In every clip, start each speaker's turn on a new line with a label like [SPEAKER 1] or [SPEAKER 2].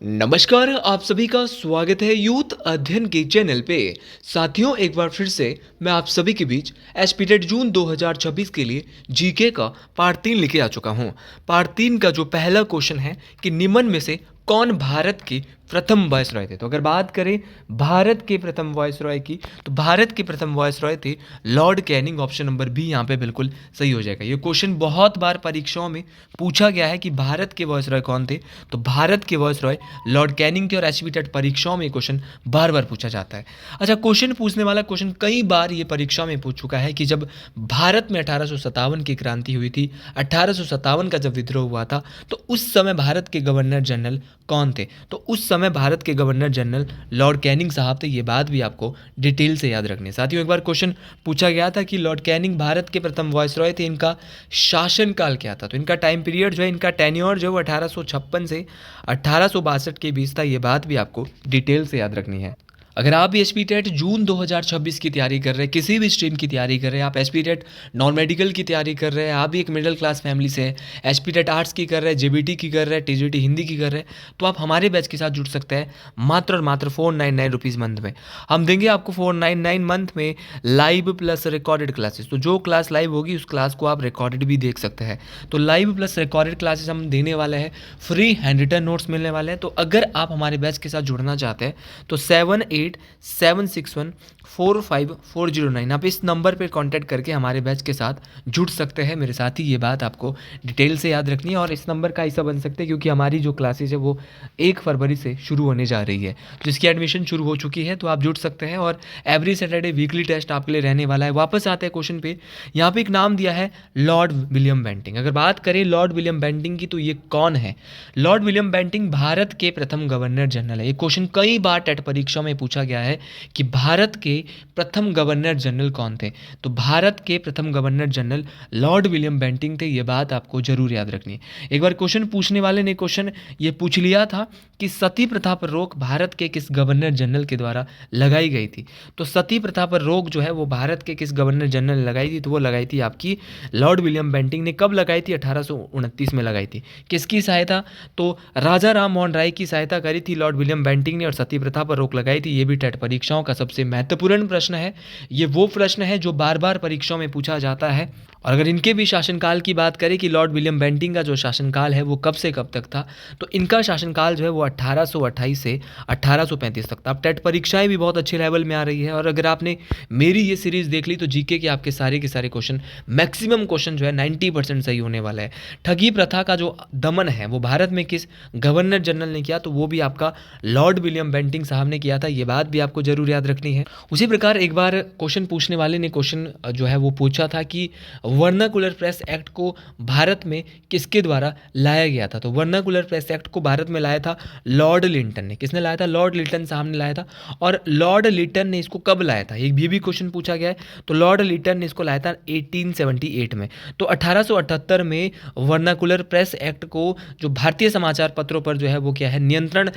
[SPEAKER 1] नमस्कार, आप सभी का स्वागत है यूथ अध्ययन के चैनल पे। साथियों, एक बार फिर से मैं आप सभी के बीच एसपीटेट जून 2026 के लिए जीके का पार्ट 3 लेके आ चुका हूँ। पार्ट 3 का जो पहला क्वेश्चन है कि निम्न में से कौन भारत के प्रथम वायसरॉय थे। तो अगर बात करें भारत के प्रथम वायसरॉय की, तो भारत के प्रथम वायसरॉय थे Lord Canning. Option number B यहाँ पे बिल्कुल सही हो जाएगा। ये क्वेश्चन बहुत बार परीक्षाओं में पूछा गया है कि भारत के वायसरॉय कौन थे। तो भारत के वायसरॉय लॉर्ड कैनिंग के, और एसपीटेट परीक्षाओं में क्वेश्चन बार बार पूछा जाता है। अच्छा, क्वेश्चन पूछने वाला क्वेश्चन कई बार ये परीक्षा में पूछ चुका है कि जब भारत में 1857 की क्रांति हुई थी, 1857 का जब विद्रोह हुआ था, तो उस समय भारत के गवर्नर जनरल कौन थे। तो उस समय भारत के गवर्नर जनरल लॉर्ड कैनिंग साहब थे। ये बात भी आपको डिटेल से याद रखनी है। साथियों, एक बार क्वेश्चन पूछा गया था कि लॉर्ड कैनिंग भारत के प्रथम वायसरॉय थे, इनका शासनकाल क्या था। तो इनका टाइम पीरियड जो है, इनका टेन्योर जो है वो 1856 से 1862 के बीच था। ये बात भी आपको डिटेल से याद रखनी है। अगर आप भी एसपीटेट जून 2026 की तैयारी कर रहे हैं, किसी भी स्ट्रीम की तैयारी कर रहे हैं, आप एसपीटेट नॉन मेडिकल की तैयारी कर रहे हैं, आप भी एक मिडिल क्लास फैमिली से हैं, एसपीटेट आर्ट्स की कर रहे हैं, जेबीटी की कर रहे हैं, टीजीटी हिंदी की कर रहे हैं, तो आप हमारे बैच के साथ जुड़ सकते हैं मात्र और मात्र 499 रुपीज़ मंथ में। हम देंगे आपको 499 मंथ में लाइव प्लस रिकॉर्डेड क्लासेस। तो जो क्लास लाइव होगी उस क्लास को आप रिकॉर्डेड भी देख सकते हैं। तो लाइव प्लस रिकॉर्डेड क्लासेस हम देने वाले हैं, फ्री हैंड रिटन नोट्स मिलने वाले हैं। तो अगर आप हमारे बैच के साथ जुड़ना चाहते हैं तो 7876145409 आप इस नंबर पर कांटेक्ट करके हमारे बैच के साथ जुड़ सकते हैं मेरे साथ ही। ये बात आपको डिटेल से याद रखनी है। और इस नंबर का ऐसा बन सकते हैं क्योंकि हमारी जो क्लासेस है वो 1 फरवरी से शुरू होने जा रही है, जिसकी एडमिशन शुरू हो चुकी है। तो आप जुड़ सकते हैं और एवरी सैटरडे वीकली टेस्ट आपके लिए रहने वाला है। वापस आते हैं क्वेश्चन पे। यहाँ पे एक नाम दिया है लॉर्ड विलियम बेंटिंक। अगर बात करें लॉर्ड विलियम बेंटिंक की, तो ये कौन है। लॉर्ड विलियम बेंटिंक भारत के प्रथम गवर्नर जनरल है। ये क्वेश्चन कई बार टेट परीक्षा में पूछा गया है कि भारत के प्रथम गवर्नर जनरल कौन थे। तो भारत के प्रथम governor general Lord William Bentinck थे। ये बात आपको जरूर याद रखनी है। एक बार क्वेश्चन पूछने वाले ने क्वेश्चन ये पूछ लिया था कि सती प्रथा पर रोक भारत के किस गवर्नर जनरल के द्वारा लगाई गई थी। तो सती प्रथा पर रोक जो है वो भारत के किस गवर्नर जनरल ने लगाई थी। तो वो लगाई थी आपकी लॉर्ड विलियम बेंटिंक ने। कब लगाई थी? 1829 में लगाई थी। किसकी सहायता? तो राजा राम मोहन राय की सहायता करी थी लॉर्ड विलियम बेंटिंक ने और सती प्रथा पर रोक लगाई थी। ये भी टेट परीक्षाओं का सबसे महत्वपूर्ण प्रश्न है। ये वो प्रश्न है जो बार बार परीक्षाओं में पूछा जाता है। और अगर इनके भी शासनकाल की बात करें कि लॉर्ड विलियम बेंटिंक का जो शासनकाल है वो कब से कब तक था, तो इनका शासनकाल जो है वो 1828 से 1835 तक था। अब टेट परीक्षाएं भी बहुत अच्छे लेवल में आ रही है। और अगर आपने मेरी ये सीरीज़ देख ली तो जीके के आपके सारे के सारे क्वेश्चन, मैक्सिमम क्वेश्चन जो है 90% सही होने वाला है। ठगी प्रथा का जो दमन है वो भारत में किस गवर्नर जनरल ने किया, तो वो भी आपका लॉर्ड विलियम बेंटिंक साहब ने किया था। ये बात भी आपको जरूर याद रखनी है। उसी प्रकार एक बार क्वेश्चन पूछने वाले ने क्वेश्चन जो है वो पूछा था कि वर्नाकुलर प्रेस एक्ट को भारत में किसके द्वारा लाया गया था। तो वर्नाकुलर प्रेस एक्ट को भारत में लाया था लॉर्ड लिंटन ने। किसने लाया था? लॉर्ड लिंटन साहब ने लाया था। और लॉर्ड लिंटन ने इसको कब लाया था, एक भी क्वेश्चन पूछा गया है। तो लॉर्ड लिंटन ने इसको लाया था 1878 में। तो 1878 में वर्नाकुलर प्रेस एक्ट को जो भारतीय समाचार पत्रों पर जो है वो क्या है, नियंत्रण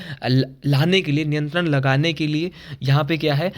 [SPEAKER 1] लाने के लिए, नियंत्रण लगाने के लिए यहाँ पे क्या है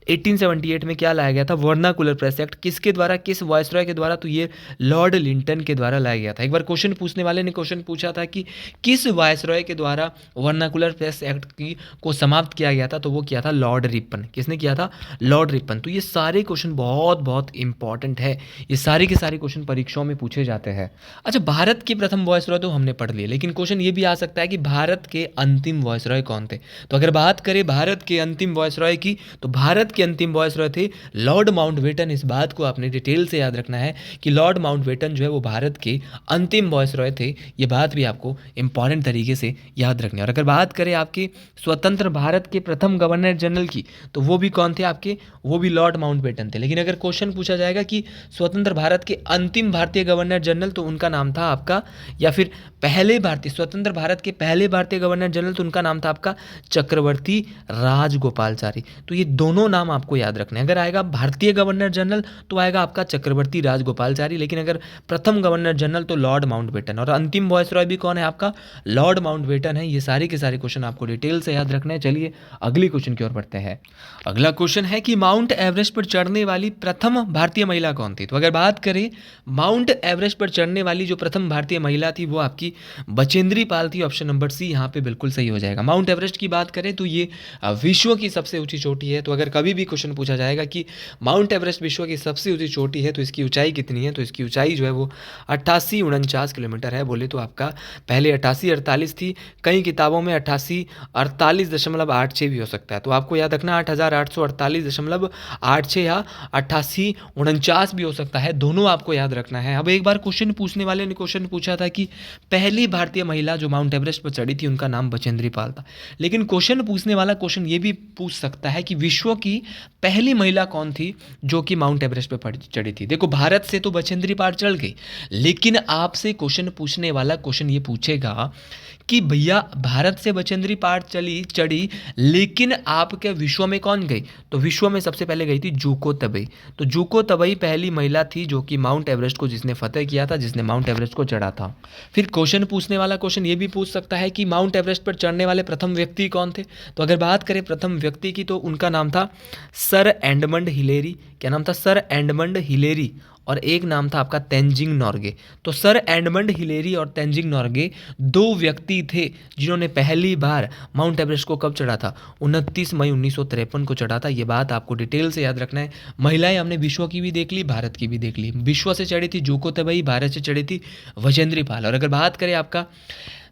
[SPEAKER 1] 1878 में क्या लाया गया था? Vernacular press act. किसके द्वारा, किस वायसरॉय के द्वारा? तो ये लॉर्ड लिंटन के द्वारा लाया गया था। एक बार क्वेश्चन पूछने वाले ने क्वेश्चन पूछा था कि किस वायसरॉय के द्वारा वर्नाकुलर प्रेस एक्ट की को समाप्त किया गया था। तो वो किया था लॉर्ड रिपन। किसने किया था? Lord Ripon. तो ये सारे क्वेश्चन बहुत बहुत इंपॉर्टेंट है। ये सारे के सारे क्वेश्चन परीक्षाओं में पूछे जाते हैं। अच्छा, भारत के प्रथम वायसरॉय तो हमने पढ़ लिए, लेकिन क्वेश्चन ये भी आ सकता है कि भारत के अंतिम वायसरॉय कौन थे। तो अगर बात करें भारत के अंतिम वायसरॉय की, तो भारत के अंतिम वायसरॉय थे लॉर्ड माउंटबेटन। इस बात को आपने डिटेल से याद रखना है कि लॉर्ड माउंटबेटन जो है वो भारत के अंतिम वायसरॉय थे। ये बात भी आपको इंपॉर्टेंट तरीके से याद रखनी है। और अगर बात करें आपके स्वतंत्र भारत के प्रथम गवर्नर जनरल की, तो वो भी कौन थे आपके? वो भी लॉर्ड माउंटबेटन थे। लेकिन अगर क्वेश्चन पूछा जाएगा कि स्वतंत्र भारत के अंतिम भारतीय गवर्नर जनरल, तो उनका नाम था आपका, या फिर पहले भारतीय स्वतंत्र भारत के पहले भारतीय गवर्नर जनरल, तो उनका नाम था आपका चक्रवर्ती राजगोपालचारी। तो ये दोनों नाम आपको याद रखने हैं। अगर आएगा भारतीय गवर्नर जनरल तो आएगा आपका चक्रवर्ती राजगोपालचारी, लेकिन अगर प्रथम गवर्नर जनरल तो लॉर्ड माउंटबेटन, और अंतिम वॉइसरॉय भी कौन है आपका, लॉर्ड माउंटबेटन है। ये सारे के सारे क्वेश्चन आपको डिटेल से याद रखना है। चलिए अगली क्वेश्चन की ओर बढ़ते हैं। अगला क्वेश्चन है कि माउंट एवरेस्ट पर चढ़ने वाली प्रथम भारतीय महिला कौन थी। तो अगर बात करें माउंट एवरेस्ट पर चढ़ने वाली जो प्रथम भारतीय महिला थी वो आपकी बचेंद्री पाल थी। ऑप्शन नंबर सी यहाँ पे बिल्कुल सही हो जाएगा। माउंट एवरेस्ट की बात करें तो ये विश्व की सबसे ऊंची चोटी है। तो अगर कभी भी क्वेश्चन पूछा जाएगा कि माउंट एवरेस्ट विश्व की सबसे ऊंची चोटी है तो इसकी ऊंचाई कितनी है, तो इसकी ऊंचाई जो है वो 88-49 किलोमीटर है। बोले तो आपका पहले 88-48 थी, कई किताबों में 88-48.86 भी हो सकता है। तो आपको याद रखना 8848.86 या 88-49 भी हो सकता है, दोनों आपको याद रखना है। अब एक बार क्वेश्चन पूछने वाले ने क्वेश्चन पूछा था कि पहली भारतीय महिला जो माउंट एवरेस्ट पर चढ़ी थी उनका नाम बचेंद्री पाल था, लेकिन क्वेश्चन पूछने वाला क्वेश्चन ये भी पूछ सकता है कि विश्व की पहली महिला कौन थी जो कि माउंट एवरेस्ट पर चढ़ी थी। देखो भारत से तो बचेंद्री पाल चढ़ गई, लेकिन आपसे क्वेश्चन पूछने वाला क्वेश्चन ये पूछेगा कि भैया भारत से बचेंद्री पाल चढ़ी, लेकिन आप क्या विश्व में कौन गई, तो विश्व में सबसे पहले गई थी जूको तबई। तो जूको तबई पहली महिला थी जो कि माउंट एवरेस्ट को जिसने फतेह किया था, जिसने माउंट एवरेस्ट को चढ़ा था। फिर क्वेश्चन पूछने वाला क्वेश्चन ये भी पूछ सकता है कि माउंट एवरेस्ट पर चढ़ने वाले प्रथम व्यक्ति कौन थे। तो अगर बात करें प्रथम व्यक्ति की तो उनका नाम था सर एडमंड हिलेरी। क्या नाम था, सर एडमंड हिलेरी, और एक नाम था आपका तेंजिंग नॉर्गे। तो सर एडमंड हिलेरी और तेंजिंग नॉर्गे दो व्यक्ति थे जिन्होंने पहली बार माउंट एवरेस्ट को कब चढ़ा था, 29 मई 1953 को चढ़ा था। ये बात आपको डिटेल से याद रखना है। महिलाएं हमने विश्व की भी देख ली, भारत की भी देख ली। विश्व से चढ़ी थी जूको तबई, भारत से चढ़ी थी बचेंद्री पाल। और अगर बात करें आपका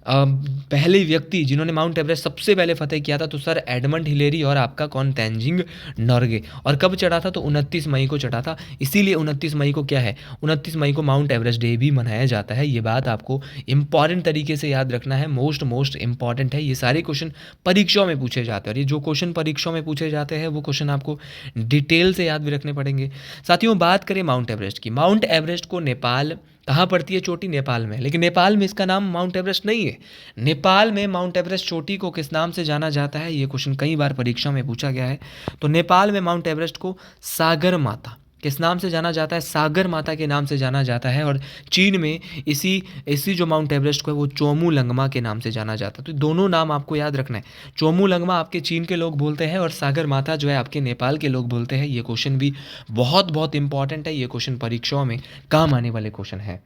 [SPEAKER 1] पहले व्यक्ति जिन्होंने माउंट एवरेस्ट सबसे पहले फतेह किया था तो सर एडमंड हिलेरी और आपका कौन, तेंजिंग नॉर्गे। और कब चढ़ा था, तो 29 मई को चढ़ा था। इसीलिए 29 मई को क्या है, 29 मई को माउंट एवरेस्ट डे भी मनाया जाता है। ये बात आपको इंपॉर्टेंट तरीके से याद रखना है, मोस्ट इंपॉर्टेंट है। ये सारे क्वेश्चन परीक्षाओं में पूछे जाते हैं, और ये जो क्वेश्चन परीक्षाओं में पूछे जाते हैं वो क्वेश्चन आपको डिटेल से याद भी रखने पड़ेंगे। साथियों बात करें माउंट एवरेस्ट की, माउंट एवरेस्ट को नेपाल कहाँ पड़ती है चोटी, नेपाल में, लेकिन नेपाल में इसका नाम माउंट एवरेस्ट नहीं है। नेपाल में माउंट एवरेस्ट चोटी को किस नाम से जाना जाता है, ये क्वेश्चन कई बार परीक्षा में पूछा गया है। तो नेपाल में माउंट एवरेस्ट को सागर माता किस नाम से जाना जाता है, सागर माता के नाम से जाना जाता है। और चीन में इसी जो माउंट एवरेस्ट को है वो चोमू लंगमा के नाम से जाना जाता है। तो दोनों नाम आपको याद रखना है। चोमू लंगमा आपके चीन के लोग बोलते हैं और सागर माता जो है आपके नेपाल के लोग बोलते हैं। ये क्वेश्चन भी बहुत इंपॉर्टेंट है, ये क्वेश्चन परीक्षाओं में काम आने वाले क्वेश्चन है।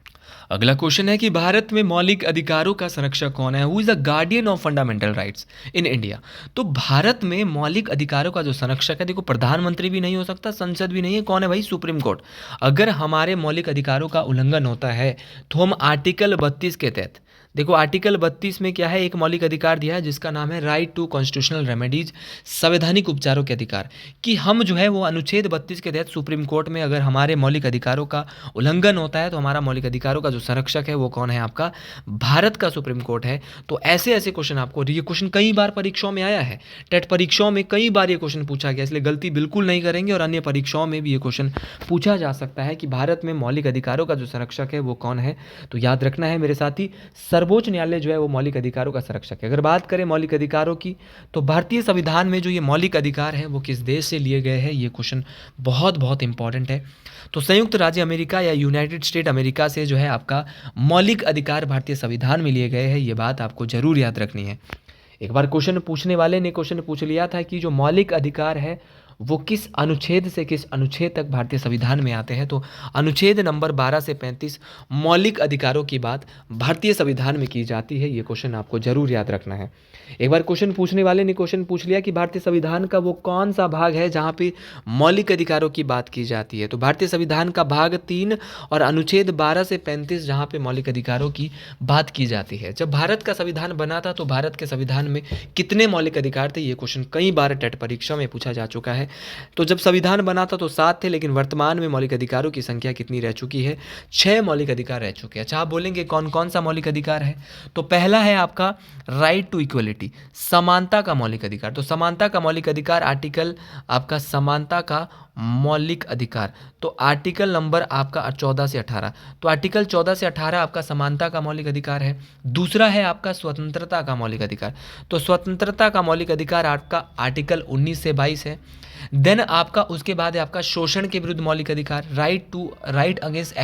[SPEAKER 1] अगला क्वेश्चन है कि भारत में मौलिक अधिकारों का संरक्षक कौन है, who is the guardian of fundamental rights in India. तो भारत में मौलिक अधिकारों का जो संरक्षक है, देखो प्रधानमंत्री भी नहीं हो सकता, संसद भी नहीं है, कौन है भाई, सुप्रीम कोर्ट। अगर हमारे मौलिक अधिकारों का उल्लंघन होता है तो हम आर्टिकल 32 के तहत, देखो आर्टिकल 32 में क्या है, एक मौलिक अधिकार दिया है जिसका नाम है राइट टू कॉन्स्टिट्यूशनल रेमेडीज, संवैधानिक उपचारों के अधिकार, कि हम जो है वो अनुच्छेद 32 के तहत सुप्रीम कोर्ट में अगर हमारे मौलिक अधिकारों का उल्लंघन होता है तो हमारा मौलिक अधिकारों का जो संरक्षक है वो कौन है, आपका भारत का सुप्रीम कोर्ट है। तो ऐसे क्वेश्चन आपको, ये क्वेश्चन कई बार परीक्षाओं में आया है, टेट परीक्षाओं में कई बार ये क्वेश्चन पूछा गया, इसलिए गलती बिल्कुल नहीं करेंगे। और अन्य परीक्षाओं में भी ये क्वेश्चन पूछा जा सकता है कि भारत में मौलिक अधिकारों का जो संरक्षक है वो कौन है। तो याद रखना है मेरे साथी, सर्वोच्च न्यायालय जो है वो मौलिक अधिकारों का संरक्षक है। अगर बात करें मौलिक अधिकारों की तो भारतीय संविधान में जो ये मौलिक अधिकार हैं वो किस देश से लिए गए हैं, ये क्वेश्चन बहुत इंपॉर्टेंट है। तो संयुक्त राज्य अमेरिका या यूनाइटेड स्टेट अमेरिका से जो है आपका मौलिक अधिकार भारतीय संविधान में लिए गए हैं, ये बात आपको जरूर याद रखनी है। एक बार क्वेश्चन पूछने वाले ने क्वेश्चन पूछ लिया था कि जो मौलिक अधिकार है वो किस अनुच्छेद से किस अनुच्छेद तक भारतीय संविधान में आते हैं। तो अनुच्छेद नंबर 12 से 35 मौलिक अधिकारों की बात भारतीय संविधान में की जाती है, ये क्वेश्चन आपको जरूर याद रखना है। एक बार क्वेश्चन पूछने वाले ने क्वेश्चन पूछ लिया कि भारतीय संविधान का वो कौन सा भाग है जहाँ पे मौलिक अधिकारों की बात की जाती है। तो भारतीय संविधान का भाग 3 और अनुच्छेद 12 से 35 जहाँ पे मौलिक अधिकारों की बात की जाती है। जब भारत का संविधान बना था तो भारत के संविधान में कितने मौलिक अधिकार थे, ये क्वेश्चन कई बार टेट परीक्षा में पूछा जा चुका है। तो जब संविधान बना था तो 7 थे, लेकिन वर्तमान में मौलिक अधिकारों की संख्या कितनी रह चुकी है, 6 मौलिक अधिकार रह चुके हैं। अच्छा आप बोलेंगे कौन कौन सा मौलिक अधिकार है, तो पहला है आपका राइट टू इक्वलिटी, समानता का मौलिक अधिकार। तो समानता का मौलिक अधिकार आर्टिकल आपका समानता का मौलिक अधिकार, तो आर्टिकल नंबर आपका 14 से 18। तो आर्टिकल 14 से 18 आपका समानता का मौलिक अधिकार है। दूसरा है आपका स्वतंत्रता का मौलिक अधिकार, तो स्वतंत्रता का मौलिक अधिकार आपका आर्टिकल 19 से 22 है। देन आपका उसके बाद है आपका शोषण के विरुद्ध मौलिक अधिकार, राइट अगेंस्ट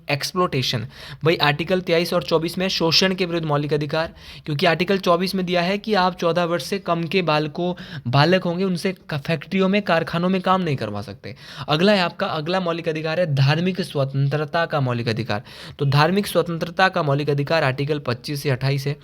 [SPEAKER 1] एक्सप्लोटेशन। भाई आर्टिकल 23 और 24 में शोषण के विरुद्ध मौलिक अधिकार, क्योंकि आर्टिकल 24 में दिया है कि आप 14 वर्ष से कम के बालक होंगे उनसे फैक्ट्रियों में कारखानों में काम नहीं करवा सकते। अगला है आपका अगला मौलिक अधिकार है धार्मिक स्वतंत्रता का मौलिक अधिकार, तो धार्मिक स्वतंत्रता का मौलिक अधिकार आर्टिकल 25 से 28 है।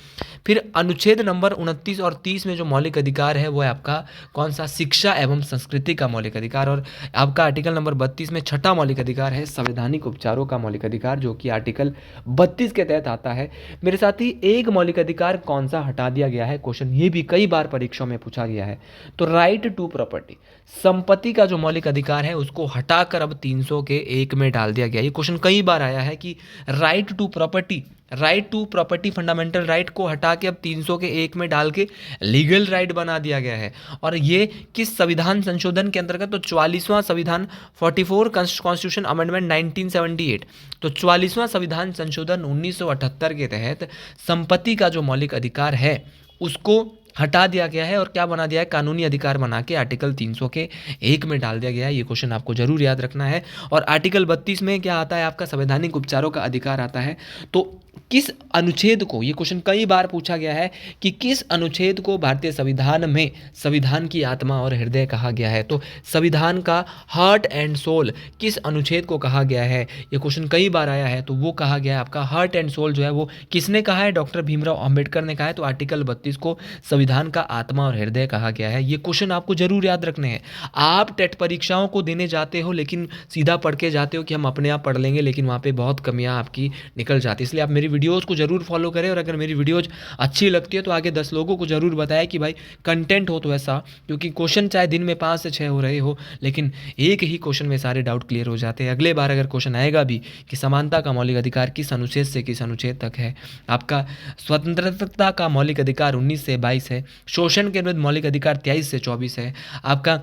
[SPEAKER 1] फिर अनुच्छेद नंबर 29 और 30 में जो मौलिक अधिकार है वो है आपका कौन सा, शिक्षा एवं संस्कृति का मौलिक अधिकार। और आपका आर्टिकल नंबर 32 में छठा मौलिक अधिकार है संवैधानिक उपचारों का मौलिक अधिकार, जो कि आर्टिकल 32 के तहत आता है। मेरे साथ ही एक मौलिक अधिकार कौन सा हटा दिया गया है, क्वेश्चन ये भी कई बार परीक्षाओं में पूछा गया है, तो राइट टू प्रॉपर्टी, संपत्ति का जो मौलिक अधिकार है उसको हटाकर अब 300 के एक में डाल दिया गया। ये क्वेश्चन कई बार आया है कि right to property fundamental right को हटा के अब 300 के एक में डाल के लीगल राइट बना दिया गया है। और ये किस संविधान संशोधन के अंतर्गत, तो 44वां संविधान 44 कॉन्स्टिट्यूशन अमेंडमेंट 1978, तो 44वां संविधान संशोधन 1978 के तहत संपत्ति का जो मौलिक अधिकार है उसको हटा दिया गया है और क्या बना दिया है, कानूनी अधिकार बना के आर्टिकल 300 के एक में डाल दिया गया है। ये क्वेश्चन आपको जरूर याद रखना है। और आर्टिकल 32 में क्या आता है, आपका संवैधानिक उपचारों का अधिकार आता है। तो किस अनुच्छेद को, ये क्वेश्चन कई बार पूछा गया है कि किस अनुच्छेद को भारतीय संविधान में संविधान की आत्मा और हृदय कहा गया है, तो संविधान का हार्ट एंड सोल किस अनुच्छेद को कहा गया है, ये क्वेश्चन कई बार आया है। तो वो कहा गया है आपका हार्ट एंड सोल जो है वो किसने कहा है, डॉक्टर भीमराव अंबेडकर ने कहा है। तो आर्टिकल 32 को संविधान का आत्मा और हृदय कहा गया है। ये क्वेश्चन आपको जरूर याद रखने हैं। आप टेट परीक्षाओं को देने जाते हो लेकिन सीधा पढ़ के जाते हो कि हम अपने आप पढ़ लेंगे, लेकिन वहाँ पे बहुत कमियां आपकी निकल जाती है। इसलिए आप मेरी वीडियोस को जरूर फॉलो करें और अगर मेरी वीडियोज अच्छी लगती है तो आगे 10 लोगों को जरूर बताएं कि भाई कंटेंट हो तो ऐसा, क्योंकि क्वेश्चन चाहे दिन में 5 से 6 हो रहे हो लेकिन एक ही क्वेश्चन में सारे डाउट क्लियर हो जाते हैं। अगले बार अगर क्वेश्चन आएगा भी कि समानता का मौलिक अधिकार किस अनुच्छेद से किस अनुच्छेद तक है, आपका स्वतंत्रता का मौलिक अधिकार 19 से 22 है, शोषण के विरुद्ध मौलिक अधिकार 23 से 24 है, आपका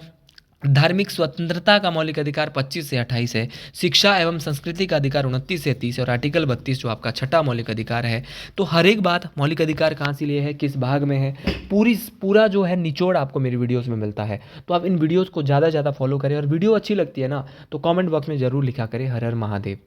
[SPEAKER 1] धार्मिक स्वतंत्रता का मौलिक अधिकार 25 से 28 है, शिक्षा एवं संस्कृति का अधिकार 29 से 30 और आर्टिकल 32 जो आपका छठा मौलिक अधिकार है। तो हर एक बात मौलिक अधिकार कहाँ से लिए है, किस भाग में है, पूरा जो है निचोड़ आपको मेरी वीडियोस में मिलता है। तो आप इन वीडियोस को ज़्यादा से ज़्यादा फॉलो करें और वीडियो अच्छी लगती है ना तो कॉमेंट बॉक्स में ज़रूर लिखा करें हर हर महादेव।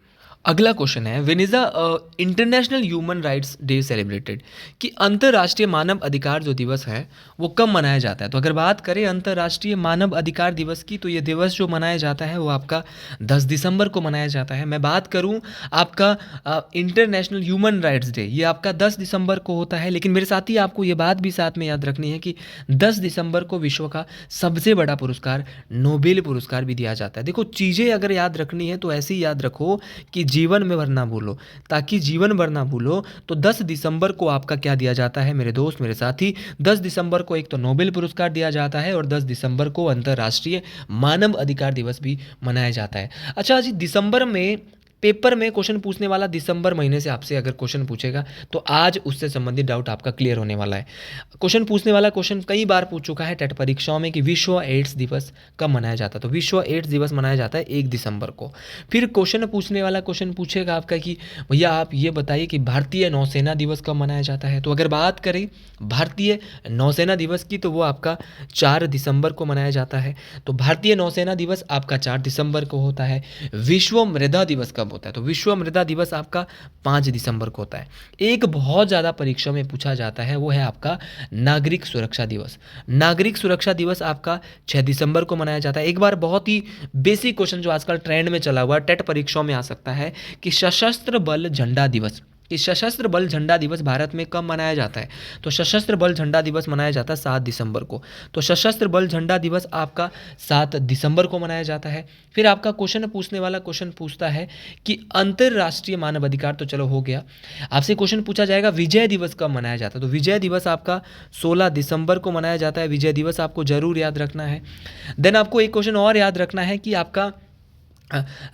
[SPEAKER 1] अगला क्वेश्चन है, when is the international human rights day celebrated, कि अंतर्राष्ट्रीय मानव अधिकार जो दिवस है वो कब मनाया जाता है। तो अगर बात करें अंतर्राष्ट्रीय मानव अधिकार दिवस की तो ये दिवस जो मनाया जाता है वो आपका 10 दिसंबर को मनाया जाता है। मैं बात करूं आपका इंटरनेशनल ह्यूमन राइट्स डे, ये आपका 10 दिसंबर को होता है। लेकिन मेरे साथ ही आपको ये बात भी साथ में याद रखनी है कि 10 दिसंबर को विश्व का सबसे बड़ा पुरस्कार नोबेल पुरस्कार भी दिया जाता है। देखो चीज़ें अगर याद रखनी है तो ऐसे ही याद रखो कि जीवन में भर ना भूलो, ताकि जीवन भर ना भूलो। तो 10 दिसंबर को आपका क्या दिया जाता है मेरे दोस्त मेरे साथी, 10 दिसंबर को एक तो नोबेल पुरस्कार दिया जाता है और 10 दिसंबर को अंतर्राष्ट्रीय मानव अधिकार दिवस भी मनाया जाता है। अच्छा जी, दिसंबर में पेपर में क्वेश्चन पूछने वाला दिसंबर महीने से आपसे अगर क्वेश्चन पूछेगा तो आज उससे संबंधित डाउट आपका क्लियर होने वाला है। क्वेश्चन पूछने वाला क्वेश्चन कई बार पूछ चुका है टेट परीक्षाओं में कि विश्व एड्स दिवस कब मनाया जाता है। तो विश्व एड्स दिवस मनाया जाता है 1 दिसंबर को। फिर क्वेश्चन पूछने वाला क्वेश्चन पूछेगा आपका कि भैया आप ये बताइए कि भारतीय नौसेना दिवस कब मनाया जाता है। तो अगर बात करें भारतीय नौसेना दिवस की तो वो आपका 4 दिसंबर को मनाया जाता है। तो भारतीय नौसेना दिवस आपका 4 दिसंबर को होता है। विश्व मृदा दिवस कब होता है, तो विश्व मृदा दिवस आपका 5 दिसंबर को होता है। एक बहुत ज़्यादा परीक्षा में पूछा जाता है वो है आपका नागरिक सुरक्षा दिवस। नागरिक सुरक्षा दिवस आपका 6 दिसंबर को मनाया जाता है। एक बार बहुत ही बेसिक क्वेश्चन जो आजकल ट्रेंड में चला हुआ है टेट परीक्षाओं में आ सकता है कि सशस्त्र बल झंडा दिवस, कि सशस्त्र बल झंडा दिवस भारत में कब मनाया जाता है। तो सशस्त्र बल झंडा दिवस मनाया जाता है 7 दिसंबर को। तो सशस्त्र बल झंडा दिवस आपका 7 दिसंबर को मनाया जाता है। फिर आपका क्वेश्चन पूछने वाला क्वेश्चन पूछता है कि अंतर्राष्ट्रीय मानव अधिकार, तो चलो हो गया। आपसे क्वेश्चन पूछा जाएगा विजय दिवस कब मनाया जाता है। तो विजय दिवस आपका 16 दिसंबर को मनाया जाता है। विजय दिवस आपको जरूर याद रखना है। देन आपको एक क्वेश्चन और याद रखना है कि आपका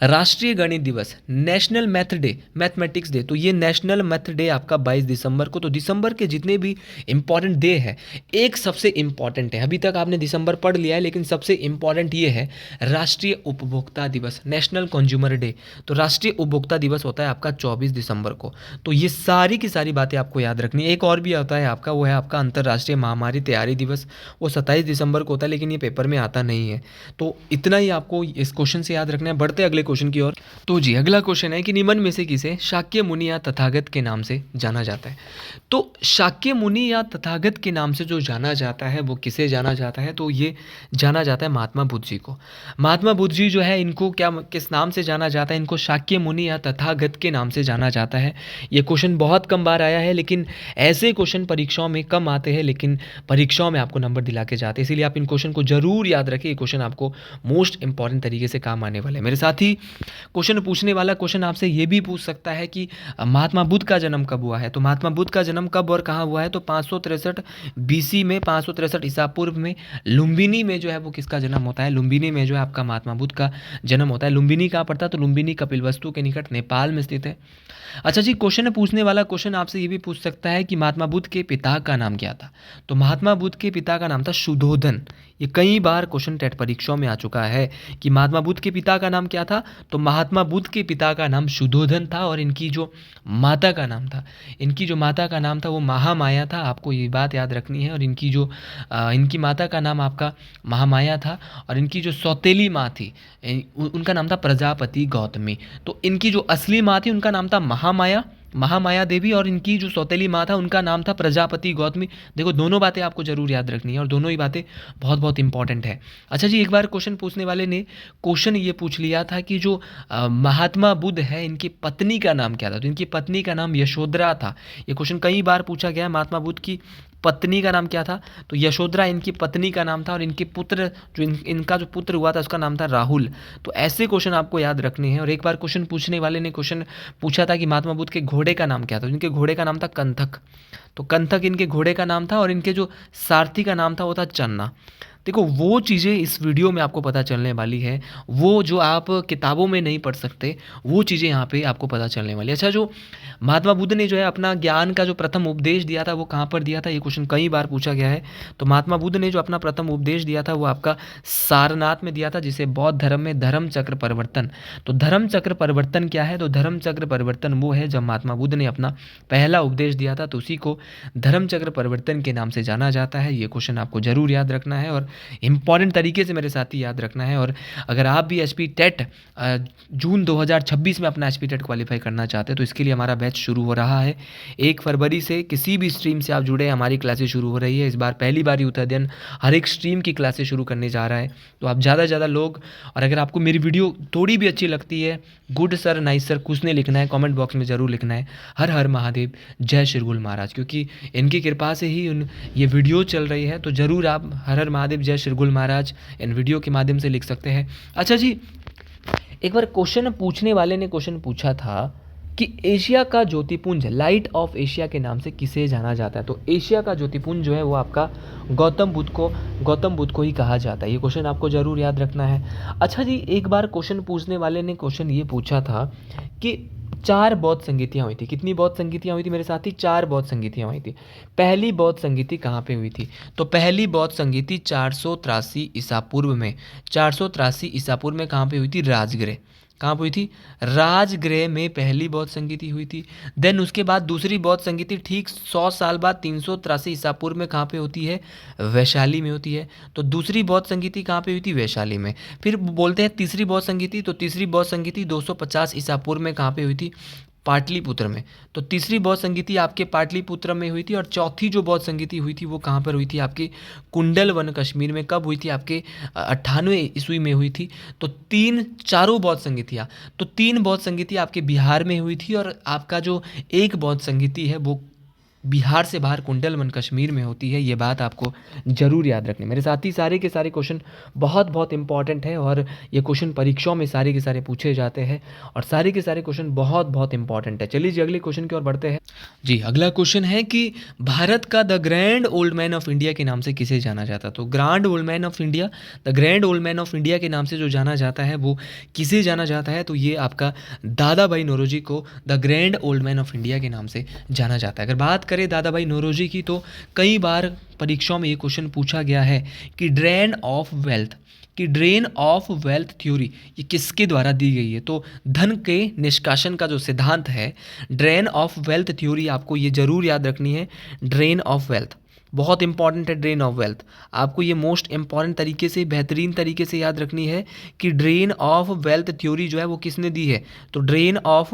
[SPEAKER 1] राष्ट्रीय गणित दिवस, national math day, mathematics day, तो ये नेशनल मैथ डे आपका 22 दिसंबर को। तो दिसंबर के जितने भी इम्पॉर्टेंट डे है, एक सबसे इम्पॉर्टेंट है, अभी तक आपने दिसंबर पढ़ लिया है लेकिन सबसे इम्पॉर्टेंट ये है राष्ट्रीय उपभोक्ता दिवस, नेशनल कंज्यूमर डे। तो राष्ट्रीय उपभोक्ता दिवस होता है आपका 24 दिसंबर को। तो ये सारी की सारी बातें आपको याद रखनी है। एक और भी होता है आपका, वो है आपका अंतर्राष्ट्रीय महामारी तैयारी दिवस, वो 27 दिसंबर को होता है लेकिन ये पेपर में आता नहीं है। तो इतना ही आपको इस क्वेश्चन से याद रखना है। बढ़ते अगले क्वेश्चन की ओर। तो जी अगला क्वेश्चन है कि निम्न में से किसे शाक्य मुनि या तथागत के नाम से जाना जाता है। तो शाक्य मुनि या तथागत के नाम से जो जाना जाता है वो किसे जाना जाता है, तो ये जाना जाता है महात्मा बुद्ध जी को। महात्मा बुद्ध जी जो है इनको क्या किस नाम से जाना जाता है, इनको शाक्य मुनि या तथागत के नाम से जाना जाता है। ये क्वेश्चन बहुत कम बार आया है लेकिन ऐसे क्वेश्चन परीक्षाओं में कम आते हैं लेकिन परीक्षाओं में आपको नंबर दिला के जाते हैं, इसीलिए आप इन क्वेश्चन को जरूर याद रखें। ये क्वेश्चन आपको मोस्ट इंपॉर्टेंट तरीके से काम आने वाले हैं। मेरे साथ ही क्वेश्चन पूछने वाला क्वेश्चन आपसे ये भी पूछ सकता है कि महात्मा बुद्ध का जन्म कब हुआ है। तो महात्मा बुद्ध का जन्म कब और कहाँ हुआ है, तो 563 बीसी में, 563 ईसा पूर्व में लुम्बिनी में जो है वो किसका जन्म होता है, लुम्बिनी में जो है आपका महात्मा बुद्ध का जन्म होता है। लुम्बिनी कहाँ पड़ता है, तो लुम्बिनी कपिलवस्तु के निकट नेपाल में स्थित है। अच्छा जी, क्वेश्चन पूछने वाला क्वेश्चन आपसे ये भी पूछ सकता है कि महात्मा बुद्ध के पिता का नाम क्या था। तो महात्मा बुद्ध के पिता का नाम था शुद्धोधन। ये कई बार क्वेश्चन टेट परीक्षाओं में आ चुका है कि महात्मा बुद्ध के पिता का नाम क्या था। तो महात्मा बुद्ध के पिता का नाम शुद्धोधन था और इनकी जो माता का नाम था, इनकी जो माता का नाम था वो महामाया था। आपको ये बात याद रखनी है। और इनकी जो इनकी माता का नाम आपका महामाया था और इनकी जो सौतेली माँ थी उनका नाम था प्रजापति गौतमी। तो इनकी जो असली माँ थी उनका नाम था महामाया, महामाया देवी, और इनकी जो सौतेली माँ था उनका नाम था प्रजापति गौतमी। देखो दोनों बातें आपको जरूर याद रखनी है और दोनों ही बातें बहुत बहुत इंपॉर्टेंट है। अच्छा जी, एक बार क्वेश्चन पूछने वाले ने क्वेश्चन ये पूछ लिया था कि जो महात्मा बुद्ध है इनकी पत्नी का नाम क्या था। तो इनकी पत्नी का नाम यशोधरा था। ये क्वेश्चन कई बार पूछा गया है, महात्मा बुद्ध की पत्नी का नाम क्या था। तो यशोधरा इनकी पत्नी का नाम था और इनके पुत्र जो इनका जो पुत्र हुआ था उसका नाम था राहुल। तो ऐसे क्वेश्चन आपको याद रखने हैं। और एक बार क्वेश्चन पूछने वाले ने क्वेश्चन पूछा था कि महात्मा बुद्ध के घोड़े का नाम क्या था। इनके घोड़े का नाम था कंथक। तो कंथक इनके घोड़े का नाम था और इनके जो सारथी का नाम था वो था चन्ना। देखो वो चीज़ें इस वीडियो में आपको पता चलने वाली है, वो जो आप किताबों में नहीं पढ़ सकते वो चीज़ें यहाँ पे आपको पता चलने वाली है। अच्छा, जो महात्मा बुद्ध ने जो है अपना ज्ञान का जो प्रथम उपदेश दिया था वो कहाँ पर दिया था, ये क्वेश्चन कई बार पूछा गया है। तो महात्मा बुद्ध ने जो अपना प्रथम उपदेश दिया था वो आपका सारनाथ में दिया था, जिसे बौद्ध धर्म में धर्म चक्र परिवर्तन। तो धर्म चक्र परिवर्तन क्या है, तो धर्म चक्र परिवर्तन वो है जब महात्मा बुद्ध ने अपना पहला उपदेश दिया था, तो उसी को धर्म चक्र परिवर्तन के नाम से जाना जाता है। ये क्वेश्चन आपको जरूर याद रखना है और इंपॉर्टेंट तरीके से मेरे साथ ही याद रखना है। और अगर आप भी एचपी टेट जून 2026 में अपना एचपी टेट क्वालिफाई करना चाहते हैं तो इसके लिए हमारा बैच शुरू हो रहा है 1 फरवरी से। किसी भी स्ट्रीम से आप जुड़े, हमारी क्लासेस शुरू हो रही है। इस बार पहली बार उत्तर अध्ययन हर एक स्ट्रीम की क्लासेस शुरू करने जा रहा है। तो आप ज़्यादा से ज़्यादा लोग, और अगर आपको मेरी वीडियो थोड़ी भी अच्छी लगती है, गुड सर, नाइस सर कुछ नहीं लिखना है, कमेंट बॉक्स में ज़रूर लिखना है हर हर महादेव, जय शिरगुल महाराज, क्योंकि इनकी कृपा से ही ये वीडियो चल रही है। तो ज़रूर आप हर हर महादेव, जय शिरगुल महाराज इन वीडियो के माध्यम से लिख सकते हैं। अच्छा जी, एक बार क्वेश्चन पूछने वाले ने क्वेश्चन पूछा था कि एशिया का ज्योतिपुंज, लाइट ऑफ एशिया के नाम से किसे जाना जाता है। तो एशिया का ज्योतिपुंज जो है वो आपका गौतम बुद्ध को ही कहा जाता है। ये क्वेश्चन आपको जरूर याद रखना है। अच्छा जी, एक बार क्वेश्चन पूछने वाले ने क्वेश्चन ये पूछा था कि 4 बौद्ध संगीतियाँ हुई थी। कितनी बौद्ध संगीतियाँ हुई थी मेरे साथी, 4 बौद्ध संगीतियाँ हुई थी। पहली बौद्ध संगीति कहाँ पे हुई थी, तो पहली बौद्ध संगीति 483 ईसा पूर्व में, 483 ईसा पूर्व में कहाँ पे हुई थी, राजगृह। कहाँ पे हुई थी, राजगृह में पहली बौद्ध संगीति हुई थी। देन उसके बाद दूसरी बौद्ध संगीति ठीक 100 साल बाद 383 ईसा पूर्व में कहाँ पे होती है, वैशाली में होती है। तो दूसरी बौद्ध संगीति कहाँ पे हुई थी, वैशाली में। फिर बोलते हैं तीसरी बौद्ध संगीति, तो तीसरी बौद्ध संगीति 250 ईसा पूर्व में कहाँ पे हुई थी, पाटलिपुत्र में। तो तीसरी बौद्ध संगीति आपके पाटलिपुत्र में हुई थी। और चौथी जो बौद्ध संगीति हुई थी वो कहाँ पर हुई थी, आपके कुंडल वन कश्मीर में। कब हुई थी, आपके 98 ईस्वी में हुई थी। तो चारों बौद्ध संगीतियाँ, तो 3 बौद्ध संगीति आपके बिहार में हुई थी और आपका जो एक बौद्ध संगीति है वो बिहार से बाहर कुंडलवन कश्मीर में होती है, ये बात आपको ज़रूर याद रखनी है। मेरे साथ ही सारे के सारे क्वेश्चन बहुत बहुत इंपॉर्टेंट है और ये क्वेश्चन परीक्षाओं में सारे के सारे पूछे जाते हैं और सारे के सारे क्वेश्चन बहुत बहुत इंपॉर्टेंट है। चलिए जी अगले क्वेश्चन की ओर बढ़ते हैं। जी अगला क्वेश्चन है कि भारत का the grand old man of India के नाम से किसे जाना जाता है? तो grand old man of India, the grand old man of India के नाम से जो जाना जाता है वो किसे जाना जाता है? तो ये आपका दादा भाई नौरोजी को the grand old man of India के नाम से जाना जाता है। अगर बात करें दादा भाई नौरोजी की तो कई बार परीक्षाओं में ये क्वेश्चन पूछा गया है कि ड्रेन ऑफ वेल्थ थ्योरी ये किसके द्वारा दी गई है? तो धन के निष्कासन का जो सिद्धांत है, ड्रेन ऑफ वेल्थ थ्योरी, आपको ये जरूर याद रखनी है। ड्रेन ऑफ वेल्थ बहुत इंपॉर्टेंट है। ड्रेन ऑफ वेल्थ आपको ये मोस्ट इंपॉर्टेंट तरीके से, बेहतरीन तरीके से याद रखनी है कि ड्रेन ऑफ वेल्थ थ्योरी जो है वो किसने दी है? तो ड्रेन ऑफ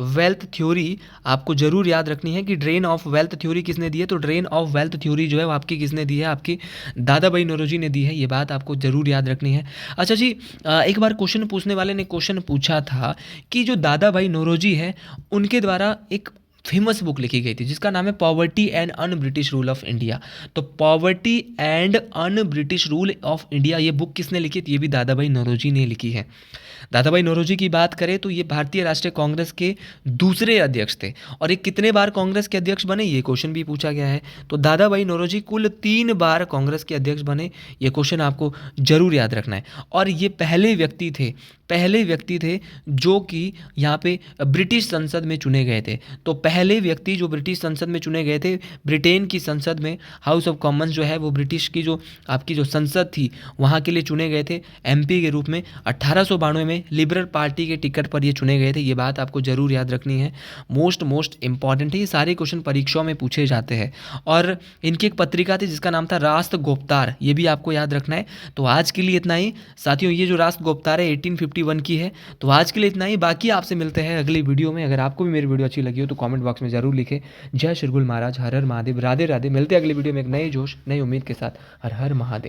[SPEAKER 1] वेल्थ थ्योरी आपको जरूर याद रखनी है कि ड्रेन ऑफ वेल्थ थ्योरी किसने दी है? तो ड्रेन ऑफ वेल्थ थ्योरी जो है वो आपकी किसने दी है? आपकी दादा भाई नौरोजी ने दी है। ये बात आपको जरूर याद रखनी है। अच्छा जी, एक बार क्वेश्चन पूछने वाले ने क्वेश्चन पूछा था कि जो दादा भाई नौरोजी है उनके द्वारा एक फेमस बुक लिखी गई थी जिसका नाम है poverty and un British rule of India. तो poverty and un British rule of India ये बुक किसने लिखी थी? ये भी दादा भाई नौरोजी ने लिखी है। दादा भाई नौरोजी की बात करें तो ये भारतीय राष्ट्रीय कांग्रेस के दूसरे अध्यक्ष थे और ये कितने बार कांग्रेस के अध्यक्ष बने, ये क्वेश्चन भी पूछा गया है। तो दादा भाई नौरोजी कुल 3 बार कांग्रेस के अध्यक्ष बने, ये क्वेश्चन आपको जरूर याद रखना है। और ये पहले व्यक्ति थे जो कि यहाँ पे ब्रिटिश संसद में चुने गए थे। तो पहले व्यक्ति जो ब्रिटिश संसद में चुने गए थे, ब्रिटेन की संसद में, हाउस ऑफ कॉमन्स जो है वो ब्रिटिश की जो आपकी जो संसद थी वहाँ के लिए चुने गए थे एमपी के रूप में। 1892 में लिबरल पार्टी के टिकट पर ये चुने गए थे। ये बात आपको जरूर याद रखनी है, मोस्ट इंपॉर्टेंट है। ये सारे क्वेश्चन परीक्षाओं में पूछे जाते हैं। और इनकी एक पत्रिका थी जिसका नाम था राष्ट्र गोपतार, ये भी आपको याद रखना है। तो आज के लिए इतना ही साथियों, ये जो राष्ट्र गोपतार है 1851 की है। तो आज के लिए इतना ही, बाकी आपसे मिलते हैं अगली वीडियो में। अगर आपको भी मेरी वीडियो अच्छी लगी हो तो कमेंट बॉक्स में जरूर लिखें। जय श्री गुरु महाराज, हर हर महादेव, राधे राधे। मिलते हैं अगली वीडियो में एक नए जोश नई उम्मीद के साथ। हर हर महादेव।